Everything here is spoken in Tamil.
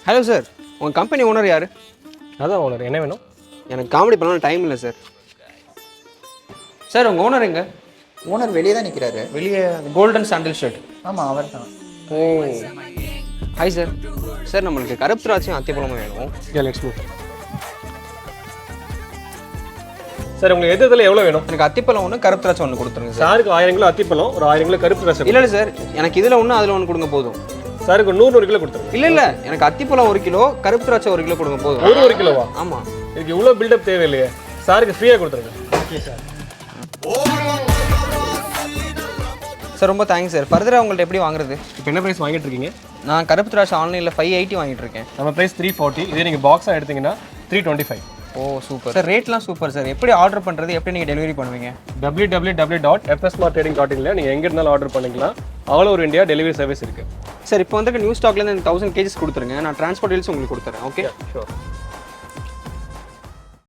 ஹலோ சார், உங்கள் கம்பெனி ஓனர் யார்? அதான் ஓனர், என்ன வேணும்? எனக்கு காமெடி பண்ணலாம் டைம் இல்லை சார். சார் உங்கள் ஓனர் எங்க? ஓனர் வெளியே தான் நிற்கிறாரு. வெளியே கோல்டன் சாண்டில் ஷர்ட். ஆமாம், அவர் தான். ஓ ஹாய் சார். சார் நம்மளுக்கு கருப்பு திராட்சையும் அத்திப்பழமும் வேணும். Let's move. சார் உங்களுக்கு எதில் எவ்வளோ வேணும்? எனக்கு அத்திப்பழம் ஒன்று கருப்பு திராட்சை ஒன்று கொடுத்துருங்க சார். சாருக்கு 1000 கிலோ அத்திப்பழம், ஒரு 1000 கிலோ கருப்பு ரசம். இல்லை சார், எனக்கு இதில் ஒன்று அதில் ஒன்று கொடுங்க போதும். சாருக்கு 100 கிலோ கொடுத்துருங்க. இல்லை எனக்கு அத்திப்பழம் 1 கிலோ, கருப்பு திராட்சை 1 கிலோ கொடுங்க போதும். 1 கிலோவா? ஆமாம். இதுக்கு இவ்வளோ பில்டப் தேவையில்லையே. சாருக்கு ஃப்ரீயாக கொடுத்துருங்க. Okay sir. சார் ரொம்ப தேங்க்ஸ் சார். ஃபர்தராக உங்கள்கிட்ட எப்படி வாங்குறது? இப்போ என்ன ப்ரைஸ் வாங்கிட்டு இருக்கீங்க? நான் கருப்பு திராட்சை ஆன்லைனில் 580 வாங்கிட்டு இருக்கேன். நம்ம ப்ரைஸ் 340. இதே நீங்கள் பாக்ஸாக எடுத்தீங்கன்னா 325. ஓ சூப்பர் சார். ரேட்லாம் சூப்பர் சார். எப்படி ஆர்டர் பண்ணுறது, எப்படி நீங்கள் டெலிவரி பண்ணுவீங்க? www.fsmarttrading.in நீங்கள் எங்கே இருந்தாலும் ஆர்டர் பண்ணிக்கலாம். All over India delivery service இருக்குது. சார் இப்போ வந்துட்டு நியூ ஸ்டாக்லேருந்து 1000 கேஜஸ் கொடுத்துருங்க. நான் டிரான்ஸ்போர்ட் டீல்ஸ் உங்களுக்கு கொடுத்துறேன். Okay sure.